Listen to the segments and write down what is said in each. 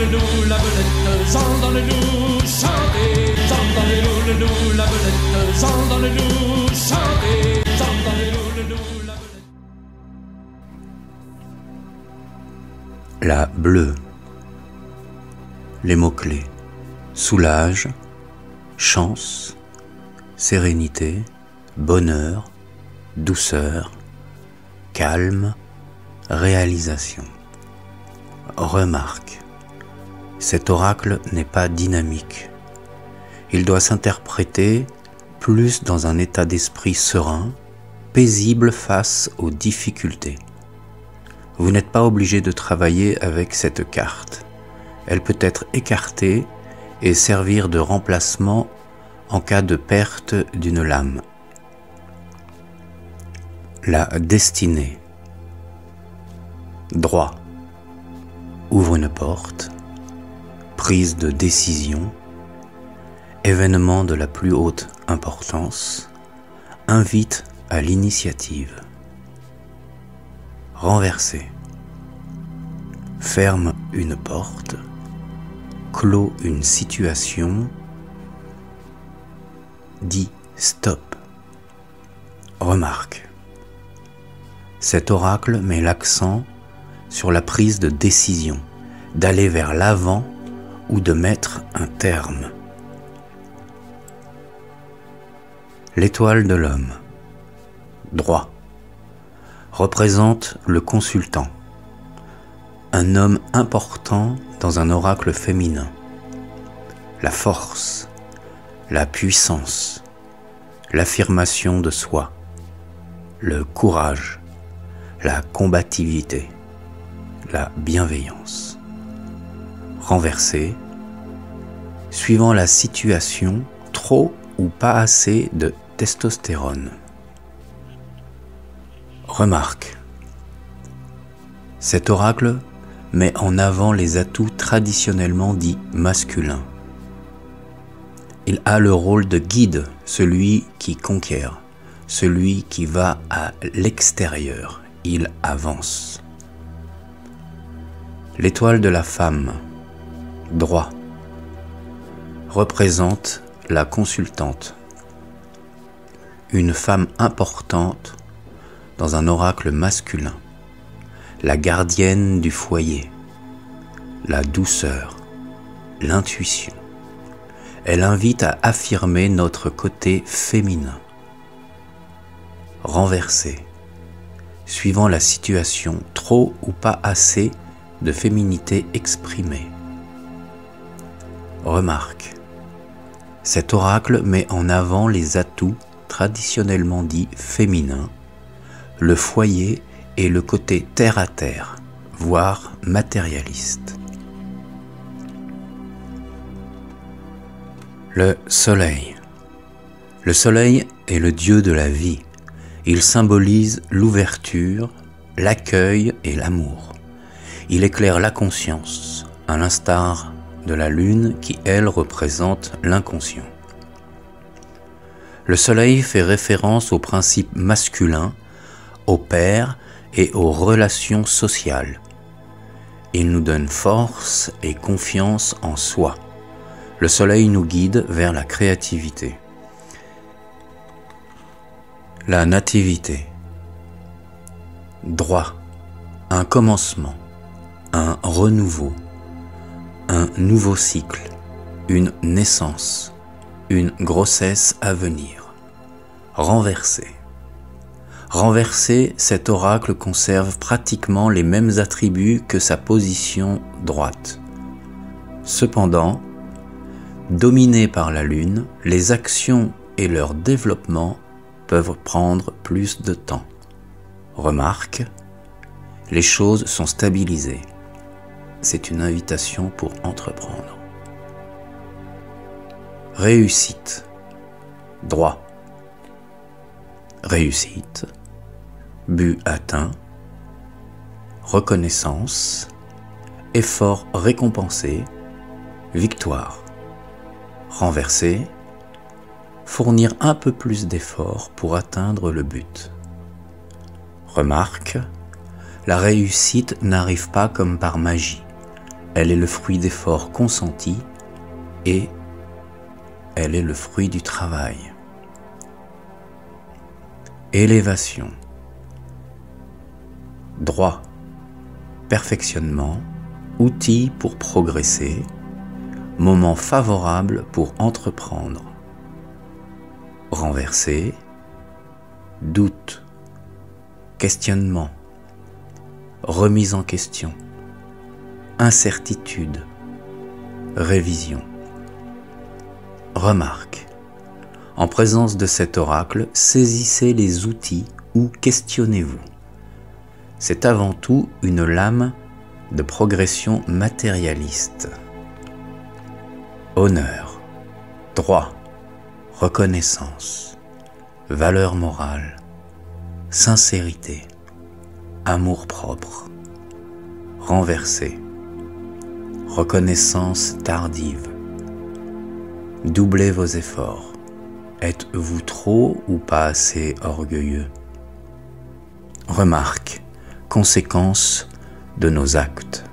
loup, la belette, chante dans le loup, chantez. Chante dans le loup, la belette, chante dans le loup, chantez. Chante dans le loup, la belette. La bleue. Les mots-clés: soulage, chance, sérénité, bonheur, douceur, calme, réalisation. Remarque: cet oracle n'est pas dynamique. Il doit s'interpréter plus dans un état d'esprit serein, paisible face aux difficultés. Vous n'êtes pas obligé de travailler avec cette carte. Elle peut être écartée et servir de remplacement en cas de perte d'une lame. La destinée. Droit. Ouvre une porte. Prise de décision. Événement de la plus haute importance. Invite à l'initiative. Renverser. Ferme une porte. Clôt une situation. Dit stop. Remarque: cet oracle met l'accent sur la prise de décision, d'aller vers l'avant ou de mettre un terme. L'étoile de l'homme. Droit. Représente le consultant, un homme important dans un oracle féminin. La force, la puissance, l'affirmation de soi, le courage, la combativité, la bienveillance. Renverser, suivant la situation, trop ou pas assez de testostérone. Remarque: cet oracle met en avant les atouts traditionnellement dits masculins. Il a le rôle de guide, celui qui conquiert, celui qui va à l'extérieur, il avance. L'étoile de la femme, droit, représente la consultante, une femme importante dans un oracle masculin, la gardienne du foyer, la douceur, l'intuition. Elle invite à affirmer notre côté féminin. Renverser, suivant la situation, trop ou pas assez de féminité exprimée. Remarque: cet oracle met en avant les atouts traditionnellement dits féminins, le foyer et le côté terre-à-terre, voire matérialiste. Le soleil. Le soleil est le dieu de la vie. Il symbolise l'ouverture, l'accueil et l'amour. Il éclaire la conscience, à l'instar de la lune qui, elle, représente l'inconscient. Le soleil fait référence aux principes masculins, au père et aux relations sociales. Il nous donne force et confiance en soi. Le soleil nous guide vers la créativité. La nativité. Droit, un commencement, un renouveau, un nouveau cycle, une naissance, une grossesse à venir. Renverser. Renversé, cet oracle conserve pratiquement les mêmes attributs que sa position droite. Cependant, dominé par la Lune, les actions et leur développement peuvent prendre plus de temps. Remarque: les choses sont stabilisées. C'est une invitation pour entreprendre. Réussite. Droit. Réussite. But atteint. Reconnaissance. Effort récompensé. Victoire. Renverser. Fournir un peu plus d'efforts pour atteindre le but. Remarque: la réussite n'arrive pas comme par magie. Elle est le fruit d'efforts consentis et elle est le fruit du travail. Élévation. Droit. Perfectionnement. Outil pour progresser. Moment favorable pour entreprendre. Renverser. Doute. Questionnement. Remise en question. Incertitude. Révision. Remarque. En présence de cet oracle, saisissez les outils ou questionnez-vous. C'est avant tout une lame de progression matérialiste. Honneur, droit, reconnaissance, valeur morale, sincérité, amour-propre, renversé, reconnaissance tardive. Doublez vos efforts. Êtes-vous trop ou pas assez orgueilleux? Remarque, conséquence de nos actes.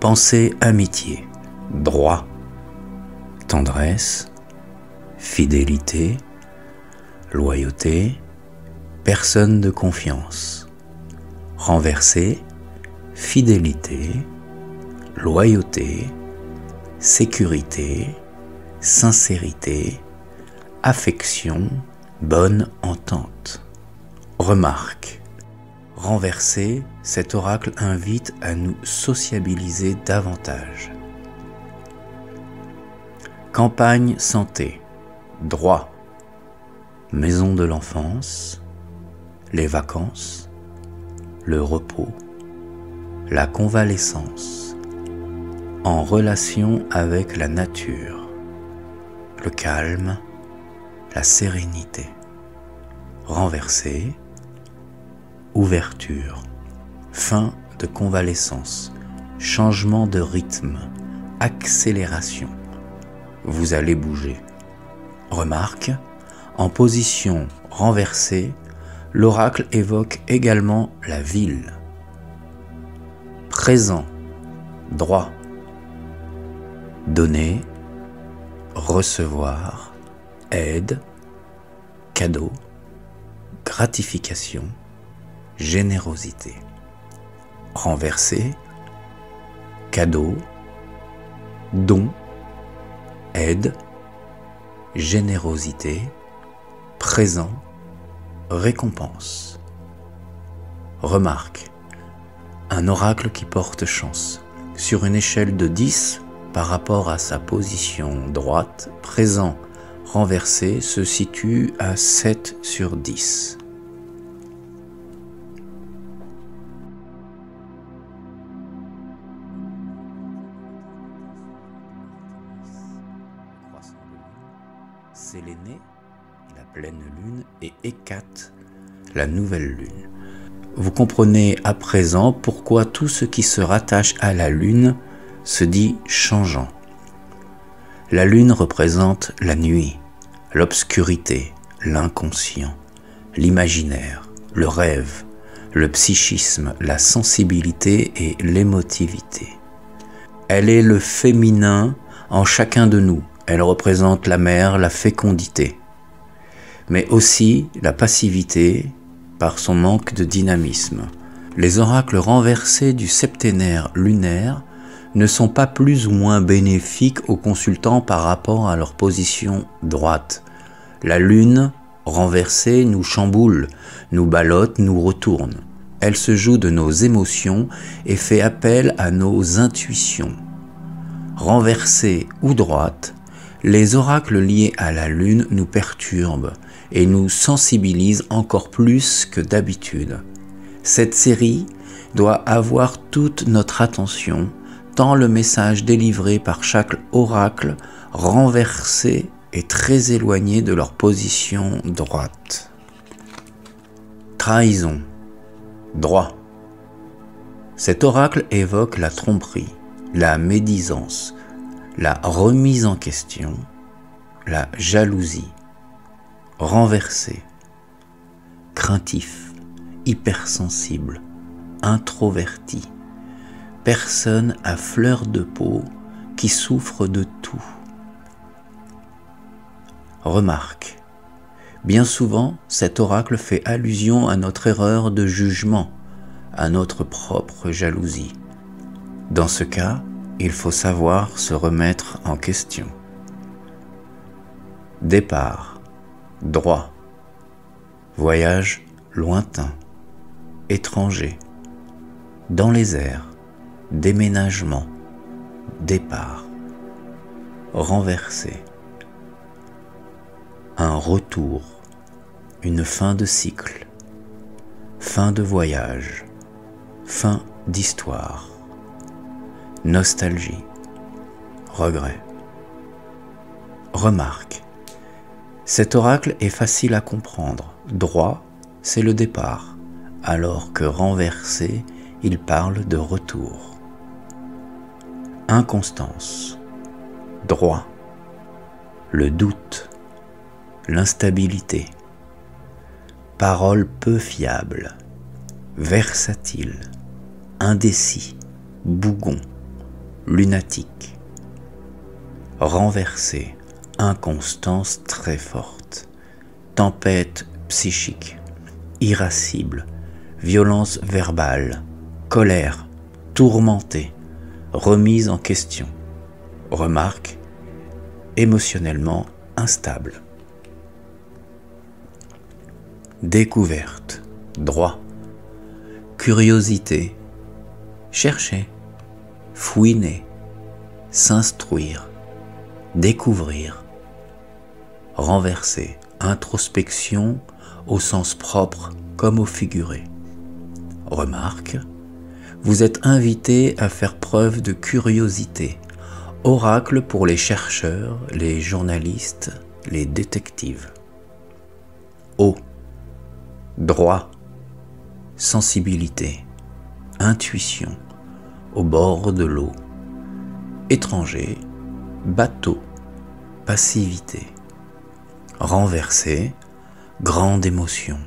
Pensée amitié, droit, tendresse, fidélité, loyauté, personne de confiance. Renversé, fidélité, loyauté, sécurité, sincérité, affection, bonne entente. Remarque. Renversé, cet oracle invite à nous sociabiliser davantage. Campagne santé, droit, maison de l'enfance, les vacances, le repos, la convalescence, en relation avec la nature, le calme, la sérénité. Renversé, ouverture, fin de convalescence, changement de rythme, accélération. Vous allez bouger. Remarque, en position renversée, l'oracle évoque également la ville. Présent, droit, donner, recevoir, aide, cadeau, gratification, générosité. Renversé, cadeau, don, aide, générosité, présent, récompense. Remarque, un oracle qui porte chance. Sur une échelle de 10, par rapport à sa position droite, présent, renversé se situe à 7 sur 10. Séléné, la pleine lune, et Hécate, la nouvelle lune. Vous comprenez à présent pourquoi tout ce qui se rattache à la lune se dit changeant. La lune représente la nuit, l'obscurité, l'inconscient, l'imaginaire, le rêve, le psychisme, la sensibilité et l'émotivité. Elle est le féminin en chacun de nous. Elle représente la mère, la fécondité, mais aussi la passivité par son manque de dynamisme. Les oracles renversés du septénaire lunaire ne sont pas plus ou moins bénéfiques aux consultants par rapport à leur position droite. La lune renversée nous chamboule, nous ballotte, nous retourne. Elle se joue de nos émotions et fait appel à nos intuitions. Renversée ou droite, les oracles liés à la lune nous perturbent et nous sensibilisent encore plus que d'habitude. Cette série doit avoir toute notre attention, tant le message délivré par chaque oracle renversé est très éloigné de leur position droite. Trahison, droit. Cet oracle évoque la tromperie, la médisance, la remise en question, la jalousie. Renversé, craintif, hypersensible, introverti, personne à fleur de peau qui souffre de tout. Remarque, bien souvent, cet oracle fait allusion à notre erreur de jugement, à notre propre jalousie. Dans ce cas, il faut savoir se remettre en question. Départ, droit. Voyage lointain, étranger. Dans les airs, déménagement, départ. Renversé. Un retour, une fin de cycle, fin de voyage, fin d'histoire. Nostalgie, regret. Remarque, cet oracle est facile à comprendre. Droit, c'est le départ, alors que renversé, il parle de retour. Inconstance, droit, le doute, l'instabilité. Parole peu fiable, versatile, indécis, bougon, lunatique. Renversé, inconstance très forte, tempête psychique, irascible, violence verbale, colère, tourmentée, remise en question. Remarque, émotionnellement instable. Découverte, droit, curiosité, chercher, fouiner, s'instruire, découvrir. Renverser, introspection au sens propre comme au figuré. Remarque, vous êtes invité à faire preuve de curiosité. Oracle pour les chercheurs, les journalistes, les détectives. Eau, droit, sensibilité, intuition, au bord de l'eau. Étranger, bateau, passivité. Renversé, grande émotion.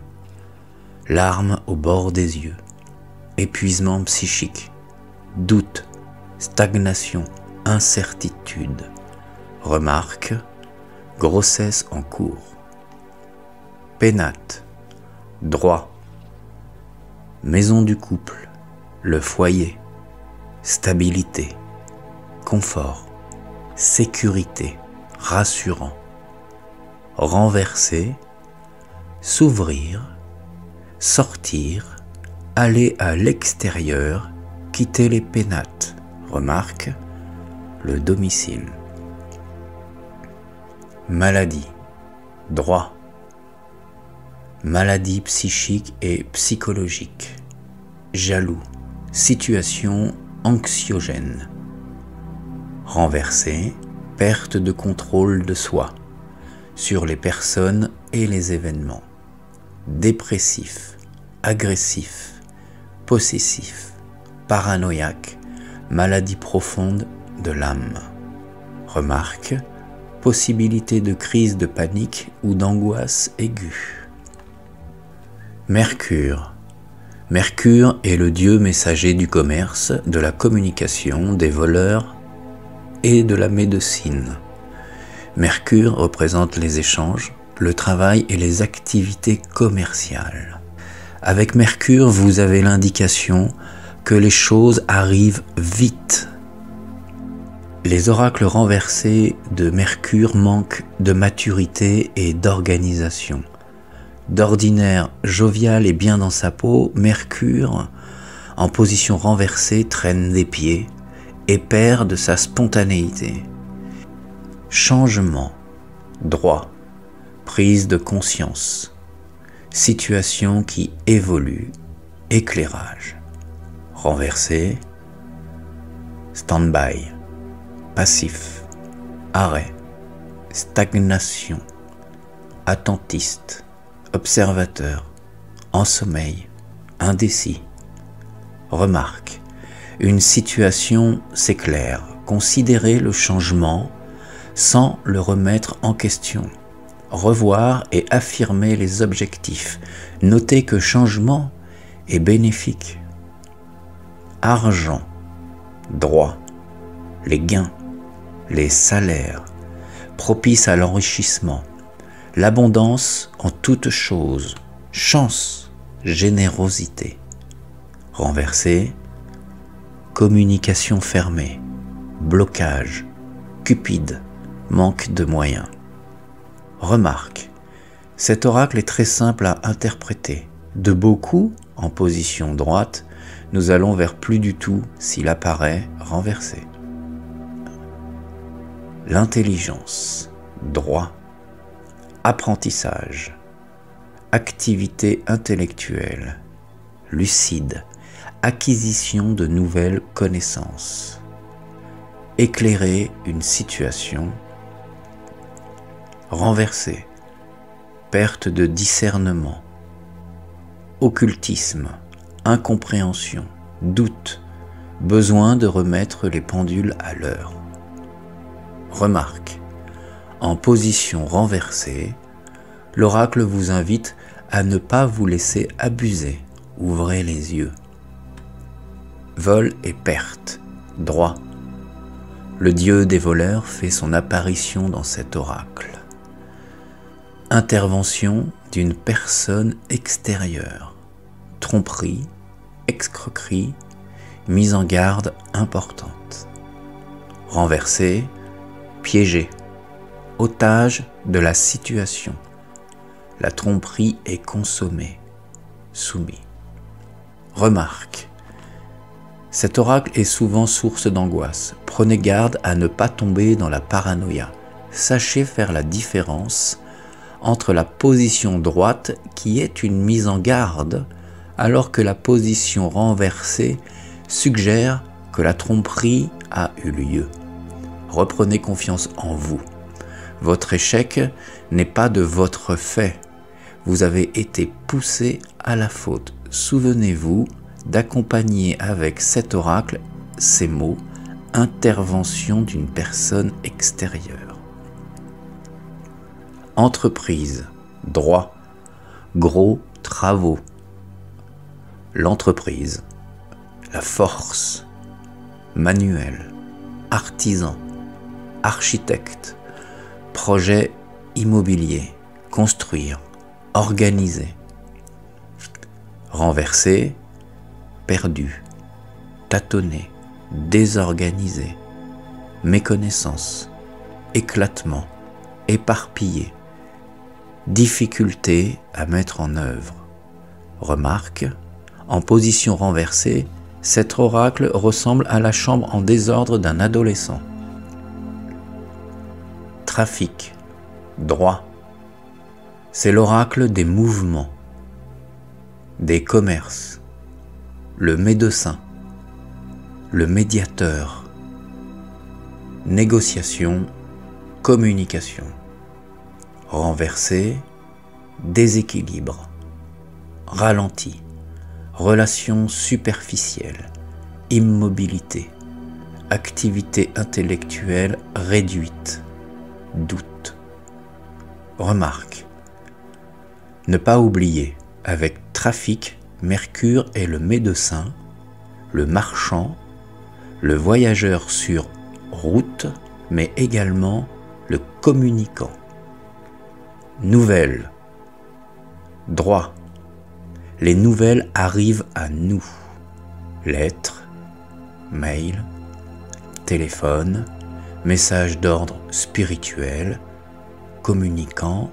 Larmes au bord des yeux. Épuisement psychique, doute, stagnation, incertitude. Remarque, grossesse en cours. Pénate, droit. Maison du couple, le foyer. Stabilité, confort, sécurité, rassurant. Renverser, s'ouvrir, sortir, aller à l'extérieur, quitter les pénates. Remarque, le domicile. Maladie, droit. Maladie psychique et psychologique. Jaloux, situation anxiogène. Renversé, perte de contrôle de soi sur les personnes et les événements. Dépressif, agressif, possessif, paranoïaque, maladie profonde de l'âme. Remarque, possibilité de crise de panique ou d'angoisse aiguë. Mercure. Mercure est le dieu messager du commerce, de la communication, des voleurs et de la médecine. Mercure représente les échanges, le travail et les activités commerciales. Avec Mercure, vous avez l'indication que les choses arrivent vite. Les oracles renversés de Mercure manquent de maturité et d'organisation. D'ordinaire, jovial et bien dans sa peau, Mercure, en position renversée, traîne des pieds et perd de sa spontanéité. Changement, droit, prise de conscience, situation qui évolue, éclairage. Renversé, stand-by, passif, arrêt, stagnation, attentiste, observateur, en sommeil, indécis. Remarque, une situation s'éclaire, considérez le changement sans le remettre en question. Revoir et affirmer les objectifs. Notez que changement est bénéfique. Argent, droit, les gains, les salaires, propices à l'enrichissement, l'abondance en toutes choses, chance, générosité. Renversé, communication fermée, blocage, cupide, manque de moyens. Remarque, cet oracle est très simple à interpréter. De beaucoup, en position droite, nous allons vers plus du tout s'il apparaît renversé. L'intelligence, droit, apprentissage, activité intellectuelle, lucide, acquisition de nouvelles connaissances, éclairer une situation, renverser, perte de discernement, occultisme, incompréhension, doute, besoin de remettre les pendules à l'heure. Remarque, en position renversée, l'oracle vous invite à ne pas vous laisser abuser. Ouvrez les yeux. Vol et perte, droit. Le dieu des voleurs fait son apparition dans cet oracle. Intervention d'une personne extérieure. Tromperie, escroquerie, mise en garde importante. Renversé, piégé, otage de la situation. La tromperie est consommée, soumis. Remarque, cet oracle est souvent source d'angoisse. Prenez garde à ne pas tomber dans la paranoïa. Sachez faire la différence entre la position droite qui est une mise en garde alors que la position renversée suggère que la tromperie a eu lieu. Reprenez confiance en vous. Votre échec n'est pas de votre fait. Vous avez été poussé à la faute. Souvenez-vous d'accompagner avec cet oracle ces mots « intervention d'une personne extérieure ». Entreprise, droit, gros travaux. L'entreprise, la force, manuel, artisan, architecte, projet immobilier, construire, organiser. Renversé, perdu, tâtonner, désorganisé, méconnaissance, éclatement, éparpillé, difficulté à mettre en œuvre. Remarque, en position renversée, cet oracle ressemble à la chambre en désordre d'un adolescent. Trafic, droit, c'est l'oracle des mouvements, des commerces, le médecin, le médiateur, négociation, communication, renversé, déséquilibre, ralenti, relations superficielles, immobilité, activité intellectuelle réduite, doute. Remarque, ne pas oublier, avec trafic, Mercure est le médecin, le marchand, le voyageur sur route, mais également le communicant. Nouvelles, droit, les nouvelles arrivent à nous. Lettres, mails, téléphone, messages d'ordre spirituel, communicant,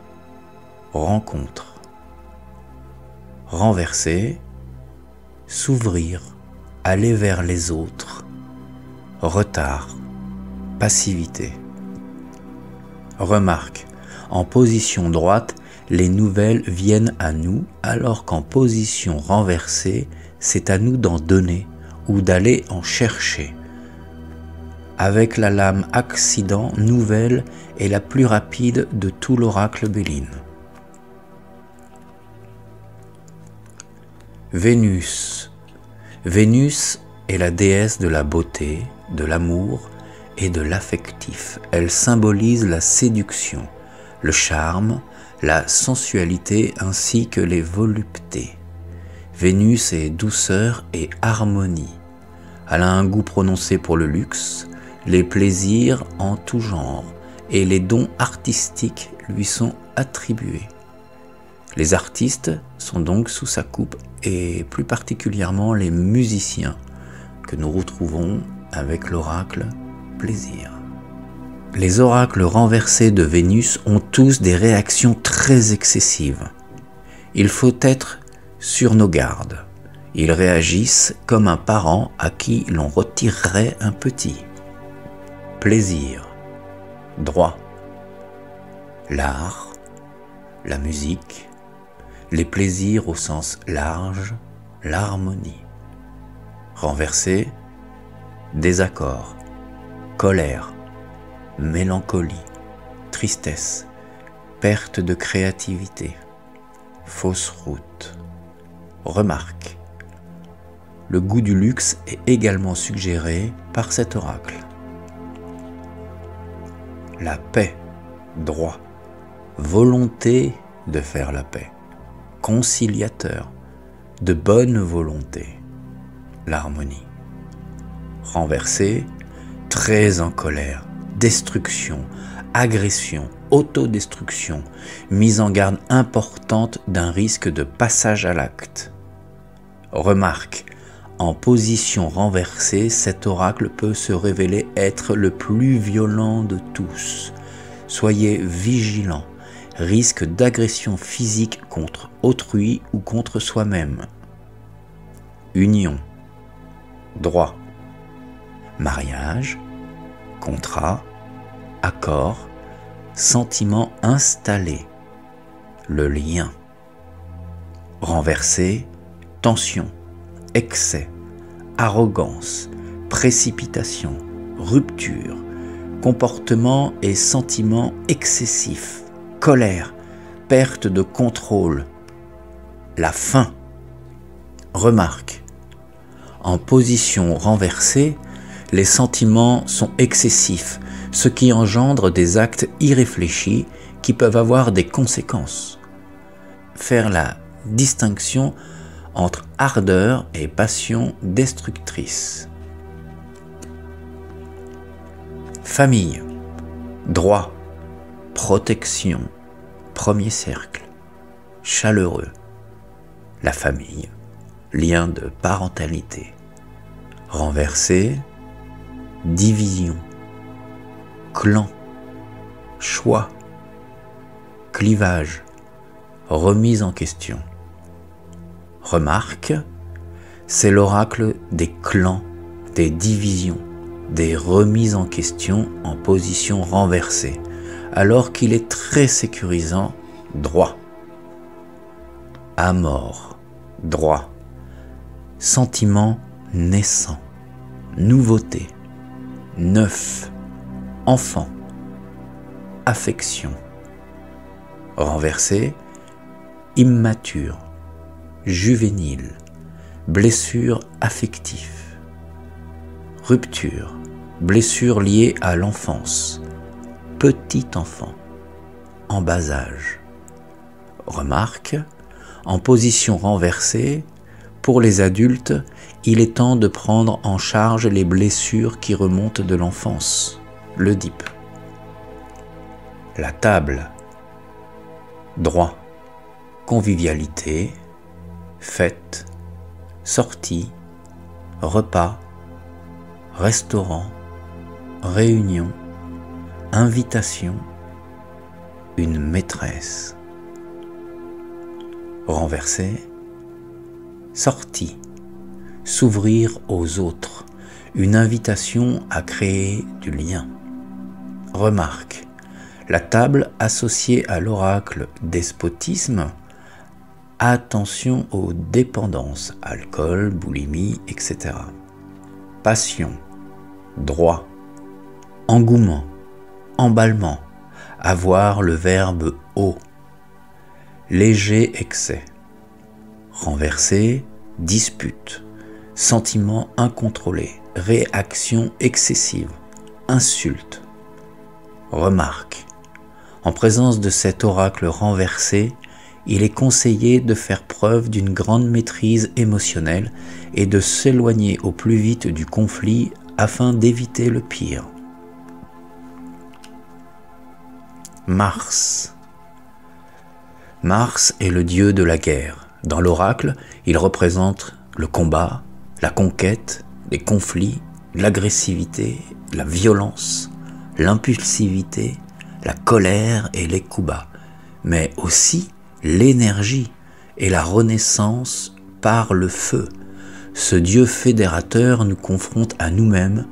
rencontre. Renverser, s'ouvrir, aller vers les autres, retard, passivité. Remarque, en position droite, les nouvelles viennent à nous, alors qu'en position renversée, c'est à nous d'en donner ou d'aller en chercher. Avec la lame accident, nouvelle est la plus rapide de tout l'oracle Béline. Vénus. Vénus est la déesse de la beauté, de l'amour et de l'affectif. Elle symbolise la séduction, le charme, la sensualité ainsi que les voluptés. Vénus est douceur et harmonie, Elle a un goût prononcé pour le luxe, les plaisirs en tout genre, et les dons artistiques lui sont attribués. Les artistes sont donc sous sa coupe, et plus particulièrement les musiciens, que nous retrouvons avec l'oracle plaisir. Les oracles renversés de Vénus ont tous des réactions très excessives. Il faut être sur nos gardes. Ils réagissent comme un parent à qui l'on retirerait un petit. Plaisir, droit, l'art, la musique, les plaisirs au sens large, l'harmonie. Renversé, désaccord, colère, mélancolie, tristesse, perte de créativité, fausse route. Remarque, le goût du luxe est également suggéré par cet oracle. La paix, droit, volonté de faire la paix, conciliateur, de bonne volonté, l'harmonie. Renversé, très en colère, destruction, agression, autodestruction, mise en garde importante d'un risque de passage à l'acte. Remarque, en position renversée, cet oracle peut se révéler être le plus violent de tous. Soyez vigilants, risque d'agression physique contre autrui ou contre soi-même. Union, droit, mariage, contrat, accord, sentiment installé, le lien. Renversé, tension, excès, arrogance, précipitation, rupture, comportement et sentiments excessifs, colère, perte de contrôle, la faim. Remarque, en position renversée, les sentiments sont excessifs, ce qui engendre des actes irréfléchis qui peuvent avoir des conséquences. Faire la distinction entre ardeur et passion destructrice. Famille, droit, protection, premier cercle, chaleureux. La famille, lien de parentalité. Renversé, division, clan, choix, clivage, remise en question. Remarque, c'est l'oracle des clans, des divisions, des remises en question en position renversée, alors qu'il est très sécurisant, droit. Amor, droit, sentiment naissant, nouveauté, neuf, enfant, affection. Renversé, immature, juvénile, blessure affective. Rupture, blessure liée à l'enfance, petit enfant, en bas âge. Remarque, en position renversée, pour les adultes, il est temps de prendre en charge les blessures qui remontent de l'enfance, l'Oedipe. La table, droit, convivialité, fête, sortie, repas, restaurant, réunion, invitation, une maîtresse. Renversé, sortie, s'ouvrir aux autres, une invitation à créer du lien. Remarque, la table associée à l'oracle despotisme, attention aux dépendances, alcool, boulimie, etc. Passion, droit, engouement, emballement, avoir le verbe haut, léger excès. Renversé, dispute, sentiment incontrôlé, réaction excessive, insulte. Remarque, en présence de cet oracle renversé, il est conseillé de faire preuve d'une grande maîtrise émotionnelle et de s'éloigner au plus vite du conflit afin d'éviter le pire. Mars. Mars est le dieu de la guerre. Dans l'oracle, il représente le combat, la conquête, les conflits, l'agressivité, la violence, l'impulsivité, la colère et les coups bas, mais aussi l'énergie et la renaissance par le feu. Ce Dieu fédérateur nous confronte à nous-mêmes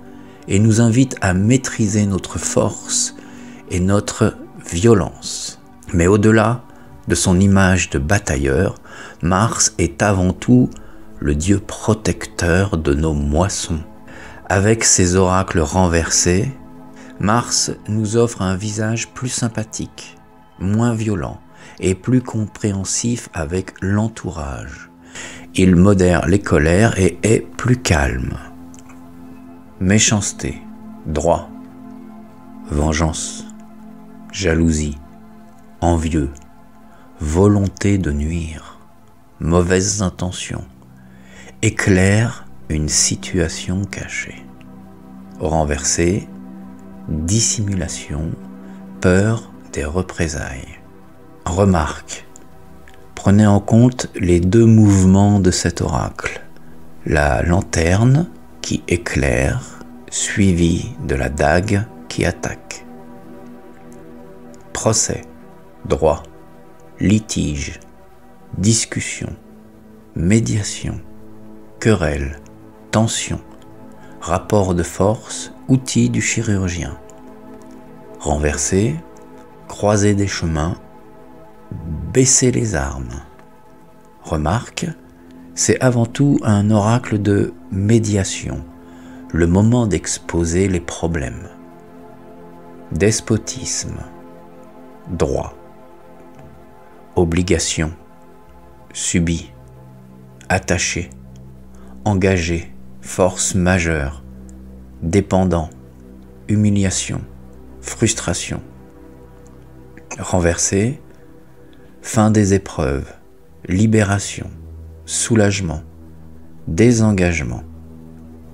et nous invite à maîtriser notre force et notre violence. Mais au-delà de son image de batailleur, Mars est avant tout le Dieu protecteur de nos moissons. Avec ses oracles renversés, Mars nous offre un visage plus sympathique, moins violent et plus compréhensif avec l'entourage. Il modère les colères et est plus calme. Méchanceté, droit, vengeance, jalousie, envieux, volonté de nuire, mauvaises intentions, éclaire une situation cachée. Renversé, dissimulation, peur des représailles. Remarque, prenez en compte les deux mouvements de cet oracle. La lanterne qui éclaire, suivie de la dague qui attaque. Procès, droit, litige, discussion, médiation, querelle, tension, rapport de force, outil du chirurgien. Renverser, croiser des chemins, baisser les armes. Remarque, c'est avant tout un oracle de médiation, le moment d'exposer les problèmes. Despotisme, droit, obligation, subi, attaché, engagé, force majeure, dépendant, humiliation, frustration. Renversé, fin des épreuves, libération, soulagement, désengagement.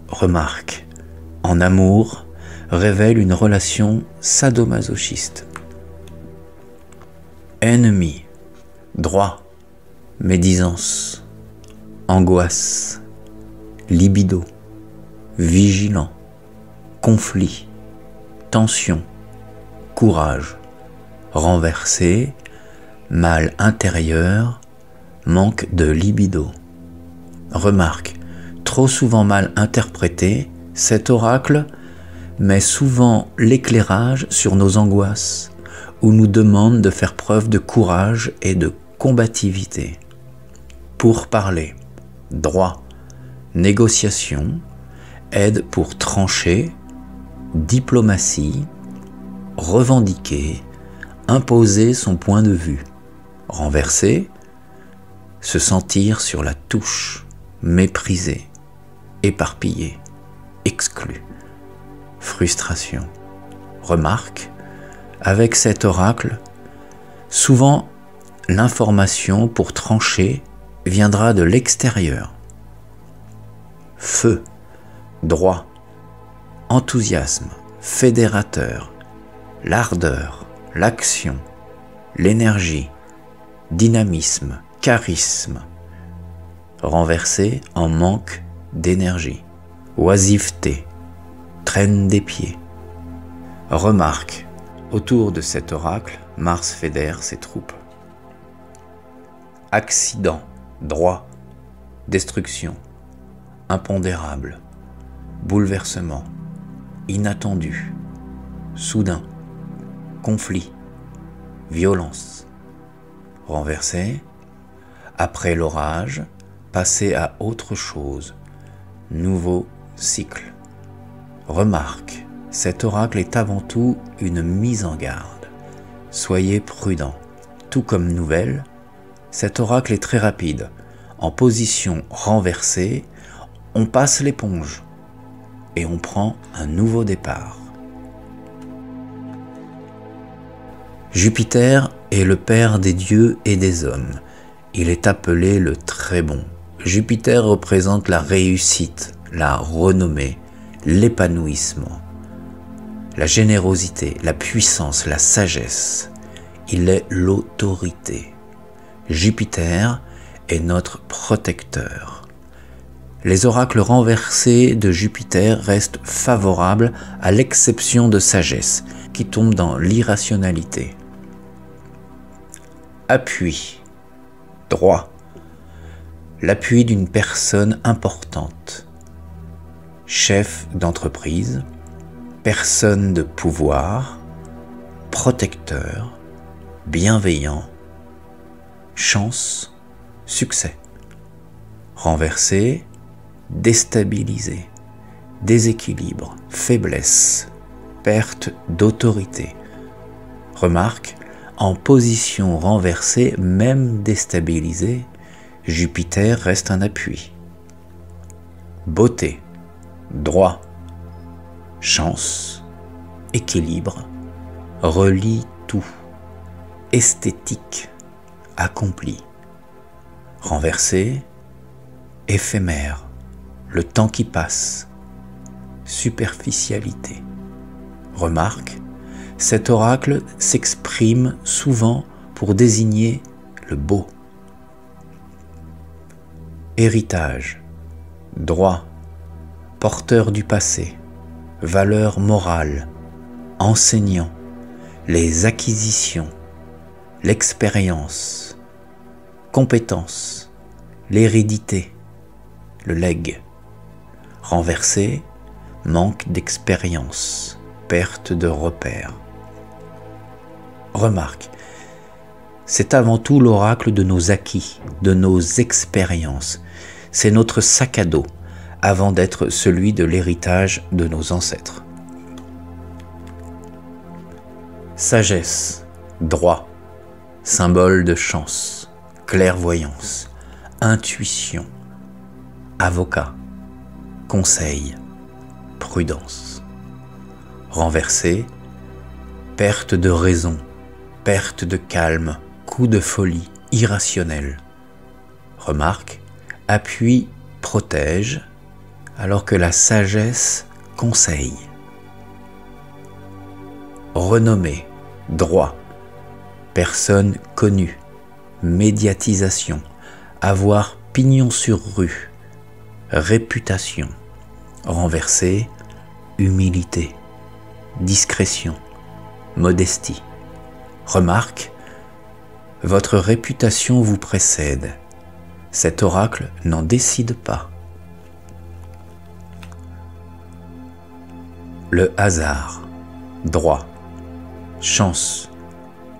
Remarque, en amour, révèle une relation sadomasochiste. Ennemi, droit, médisance, angoisse, libido, vigilant, conflit, tension, courage, renversé, mal intérieur, manque de libido. Remarque, trop souvent mal interprété, cet oracle met souvent l'éclairage sur nos angoisses, ou nous demande de faire preuve de courage et de combativité. Pour parler, droit, négociation, aide pour trancher, diplomatie, revendiquer, imposer son point de vue. Renverser, se sentir sur la touche, méprisé, éparpillé, exclu. Frustration. Remarque, avec cet oracle, souvent l'information pour trancher viendra de l'extérieur. Feu, droit, enthousiasme, fédérateur, l'ardeur, l'action, l'énergie, dynamisme, charisme. Renversé en manque d'énergie, oisiveté, traîne des pieds. Remarque, autour de cet oracle, Mars fédère ses troupes. Accident, droit, destruction, impondérable, bouleversement, inattendu, soudain, conflit, violence. Renversé, après l'orage, passer à autre chose, nouveau cycle. Remarque, cet oracle est avant tout une mise en garde. Soyez prudents. Tout comme nouvelle, cet oracle est très rapide. En position renversée, on passe l'éponge et on prend un nouveau départ. Jupiter est le père des dieux et des hommes. Il est appelé le très bon. Jupiter représente la réussite, la renommée, l'épanouissement, la générosité, la puissance, la sagesse. Il est l'autorité. Jupiter est notre protecteur. Les oracles renversés de Jupiter restent favorables à l'exception de sagesse, qui tombe dans l'irrationalité. Appui, droit, l'appui d'une personne importante, chef d'entreprise, personne de pouvoir, protecteur, bienveillant, chance, succès. Renversé, déstabilisé, déséquilibre, faiblesse, perte d'autorité. Remarque, en position renversée, même déstabilisée, Jupiter reste un appui. Beauté, droit, chance, équilibre, relie tout, esthétique, accompli. Renversé, éphémère, le temps qui passe, superficialité. Remarque, cet oracle s'exprime souvent pour désigner le beau. Héritage, droit, porteur du passé, valeur morale, enseignant, les acquisitions, l'expérience, compétence, l'hérédité, le legs. Renversé, manque d'expérience, perte de repères. Remarque, c'est avant tout l'oracle de nos acquis, de nos expériences. C'est notre sac à dos, avant d'être celui de l'héritage de nos ancêtres. Sagesse, droit, symbole de chance, clairvoyance, intuition, avocat, conseil, prudence. Renversé, perte de raison, perte de calme, coup de folie, irrationnel. Remarque, appui protège, alors que la sagesse conseille. Renommée, droit, personne connue, médiatisation, avoir pignon sur rue, réputation. Renversé, humilité, discrétion, modestie. Remarque, votre réputation vous précède. Cet oracle n'en décide pas. Le hasard, droit, chance,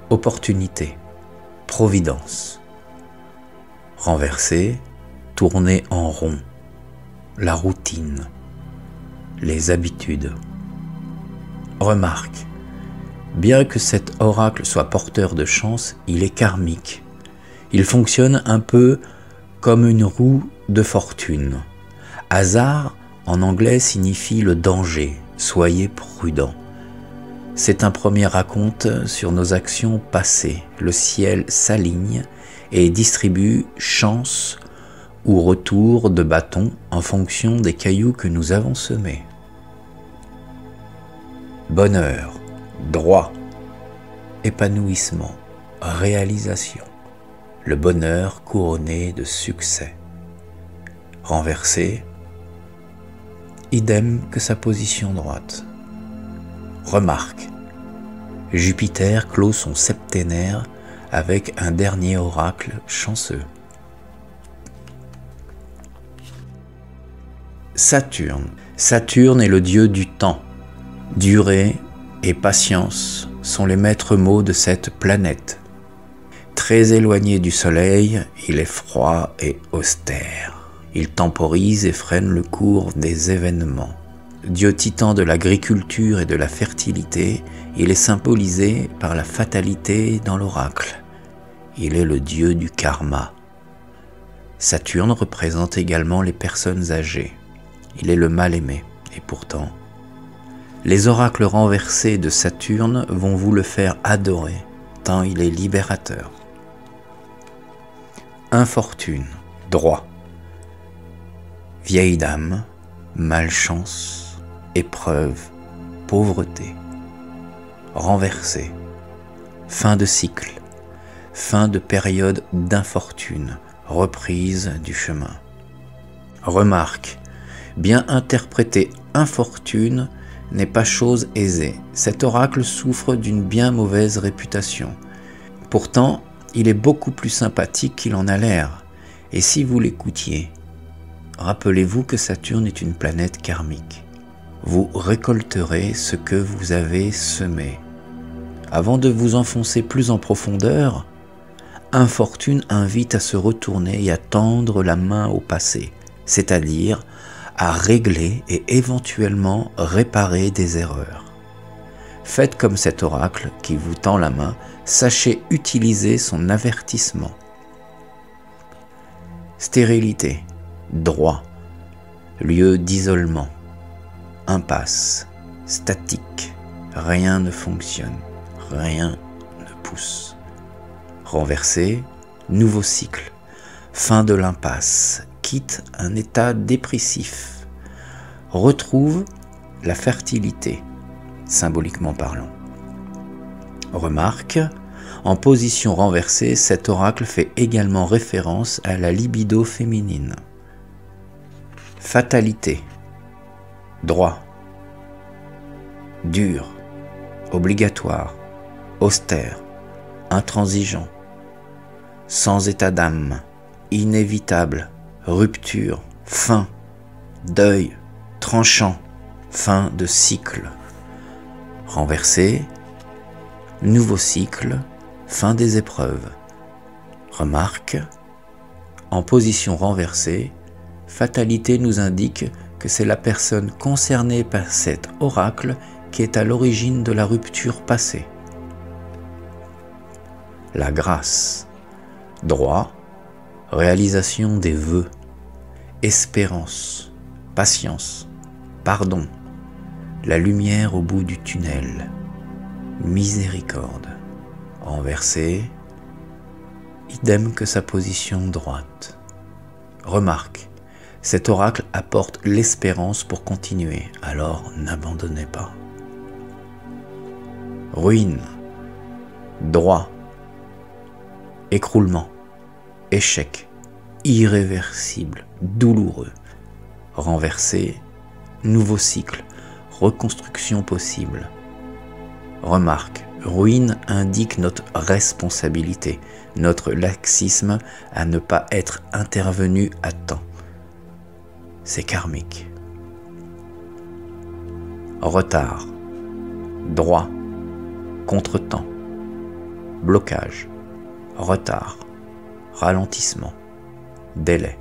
opportunité, providence. Renversé, tourner en rond, la routine, les habitudes. Remarque, bien que cet oracle soit porteur de chance, il est karmique. Il fonctionne un peu comme une roue de fortune. Hasard, en anglais, signifie le danger. Soyez prudents. C'est un premier raconte sur nos actions passées. Le ciel s'aligne et distribue chance ou retour de bâton en fonction des cailloux que nous avons semés. Bonheur, droit, épanouissement, réalisation. Le bonheur couronné de succès. Renversé, idem que sa position droite. Remarque, Jupiter clôt son septénaire avec un dernier oracle chanceux. Saturne. Saturne est le dieu du temps. Durée et patience sont les maîtres mots de cette planète. Très éloigné du Soleil, il est froid et austère. Il temporise et freine le cours des événements. Dieu titan de l'agriculture et de la fertilité, il est symbolisé par la fatalité dans l'oracle. Il est le dieu du karma. Saturne représente également les personnes âgées. Il est le mal-aimé, et pourtant, les oracles renversés de Saturne vont vous le faire adorer. temps il est libérateur. Infortune, droit. Vieille dame, malchance, épreuve, pauvreté. Renversé, fin de cycle, fin de période d'infortune, reprise du chemin. Remarque, bien interpréter infortune n'est pas chose aisée. Cet oracle souffre d'une bien mauvaise réputation. Pourtant, il est beaucoup plus sympathique qu'il en a l'air. Et si vous l'écoutiez, rappelez-vous que Saturne est une planète karmique. Vous récolterez ce que vous avez semé. Avant de vous enfoncer plus en profondeur, Infortune invite à se retourner et à tendre la main au passé, c'est-à-dire à régler et éventuellement réparer des erreurs. Faites comme cet oracle qui vous tend la main, sachez utiliser son avertissement. Stérilité, droit, lieu d'isolement, impasse, statique, rien ne fonctionne, rien ne pousse. Renversé, nouveau cycle, fin de l'impasse, quitte un état dépressif, retrouve la fertilité, symboliquement parlant. Remarque, en position renversée, cet oracle fait également référence à la libido féminine. Fatalité, droit, dur, obligatoire, austère, intransigeant, sans état d'âme, inévitable, rupture, fin, deuil, tranchant, fin de cycle. Renversé, nouveau cycle, fin des épreuves. Remarque, en position renversée, fatalité nous indique que c'est la personne concernée par cet oracle qui est à l'origine de la rupture passée. La grâce, droit, réalisation des vœux, espérance, patience, pardon, la lumière au bout du tunnel, miséricorde, renversé, idem que sa position droite. Remarque, cet oracle apporte l'espérance pour continuer, alors n'abandonnez pas. Ruine, droit, écroulement, échec, irréversible, douloureux, renversé, nouveau cycle, reconstruction possible. Remarque, ruine indique notre responsabilité, notre laxisme à ne pas être intervenu à temps. C'est karmique. Retard, droit, contretemps, blocage, retard, ralentissement, délai.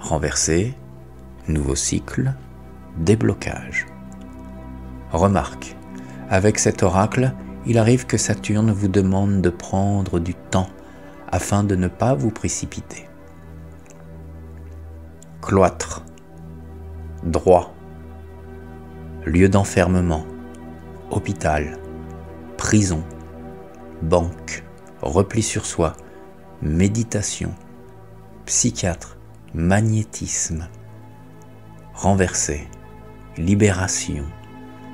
Renversé, nouveau cycle, déblocage. Remarque, avec cet oracle, il arrive que Saturne vous demande de prendre du temps afin de ne pas vous précipiter. Cloître, droit, lieu d'enfermement, hôpital, prison, banque, repli sur soi, méditation, psychiatre, magnétisme, renversé, libération,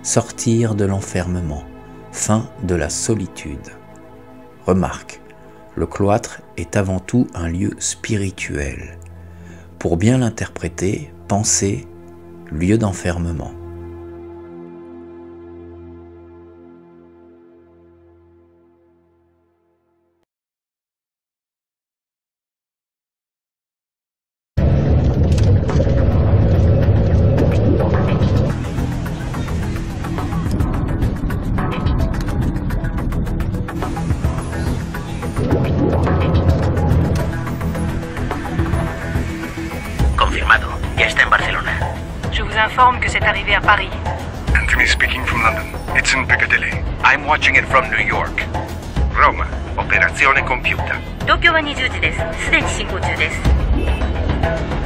sortir de l'enfermement, fin de la solitude. Remarque, le cloître est avant tout un lieu spirituel. Pour bien l'interpréter, pensez lieu d'enfermement. Confirmado. Ya está en Barcelona. Je vous informe que c'est arrivé à Paris. Anthony speaking from London. It's in Piccadilly. I'm watching it from New York. Roma. Operazione compiuta. 東京は20時です。すでに進行中です。